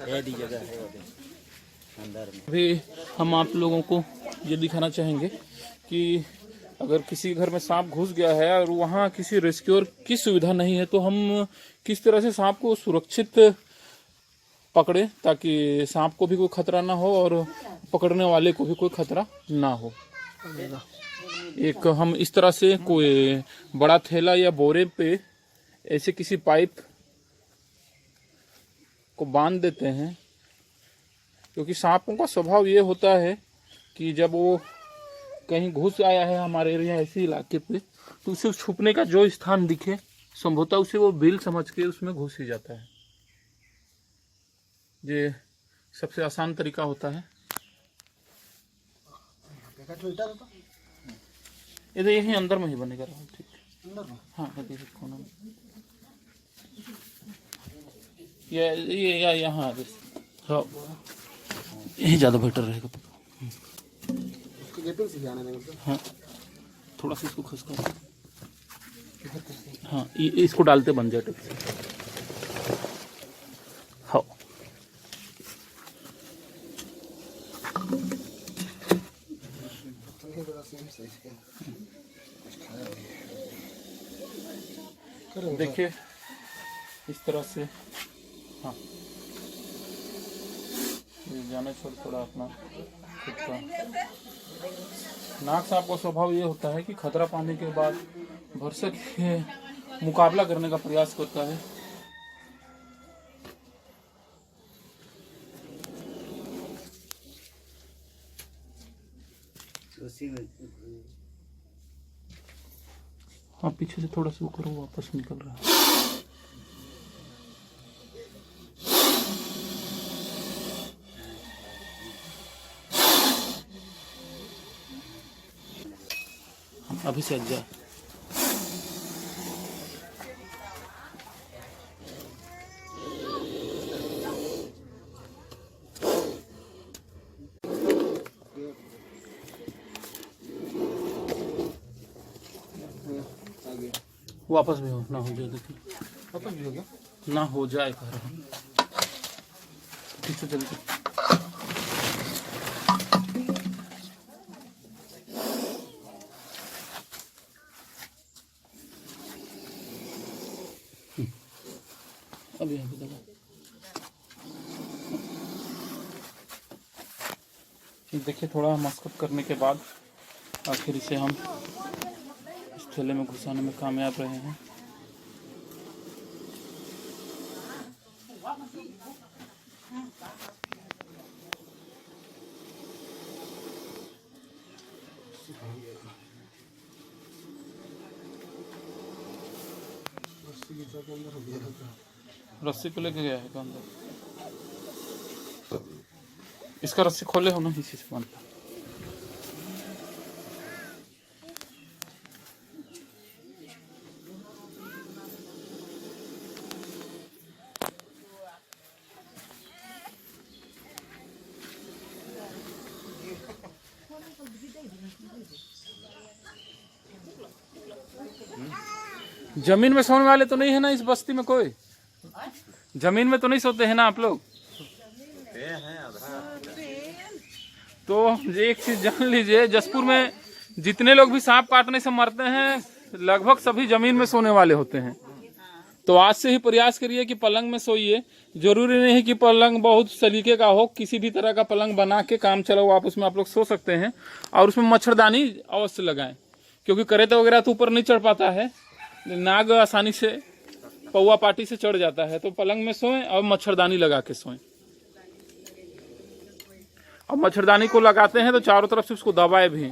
जगह है अंदर में। अभी हम आप लोगों को ये दिखाना चाहेंगे कि अगर किसी घर में सांप घुस गया है और वहाँ किसी रेस्क्यूअर की सुविधा नहीं है, तो हम किस तरह से सांप को सुरक्षित पकड़े ताकि सांप को भी कोई खतरा ना हो और पकड़ने वाले को भी कोई खतरा ना हो। एक हम इस तरह से कोई बड़ा थैला या बोरे पे ऐसे किसी पाइप को बांध देते हैं, क्योंकि सांपों का स्वभाव ये होता है कि जब वो कहीं घुस आया है हमारे एरिया ऐसे इलाके पे, तो उसे छुपने का जो स्थान दिखे संभवतः उसे वो बिल समझ के उसमें घुस ही जाता है। ये सबसे आसान तरीका होता है। ये यही अंदर में ही बनेगा, ठीक अंदर में। हाँ कोना में ये यहाँ हाँ यही ज़्यादा बेटर रहेगा। हाँ थोड़ा सा इसको खसका, हाँ इसको डालते बन जाए। हाँ देखिए इस तरह से। हाँ जाने छोड़ थोड़ा अपना खुद का। नाग सांप का स्वभाव ये होता है कि खतरा पाने के बाद भरसक मुकाबला करने का प्रयास करता है। हाँ पीछे से थोड़ा सा वो करो, वापस निकल रहा है। अभी से जा वापस भी हो ना हो जाए, देखिए वापस भी हो गया ना हो जाए कह रहा हूँ। पीछे जल्दी अभी यहाँ पे दबा। देखिए थोड़ा मशक्कत करने के बाद आखिर इसे हम इस थैले में घुसाने में कामयाब रहे हैं। रस्सी को लेके गया है अंदर। इसका रस्सी खोले हो ना, इसी से बांधता। जमीन में सोने वाले तो नहीं है ना इस बस्ती में? कोई जमीन में तो नहीं सोते हैं ना आप लोग? तो एक चीज जान लीजिए, जसपुर में जितने लोग भी सांप काटने से मरते हैं लगभग सभी जमीन में सोने वाले होते हैं। तो आज से ही प्रयास करिए कि पलंग में सोइए। जरूरी नहीं कि पलंग बहुत सलीके का हो, किसी भी तरह का पलंग बना के काम चलाओ आप, उसमें आप लोग सो सकते हैं। और उसमें मच्छरदानी अवश्य लगाएं, क्योंकि करेता वगैरह तो ऊपर नहीं चढ़ पाता है, नाग आसानी से पौवा पाटी से चढ़ जाता है। तो पलंग में सोएं और मच्छरदानी लगा के सोएं। और मच्छरदानी को लगाते हैं तो चारों तरफ से उसको दबाए भी।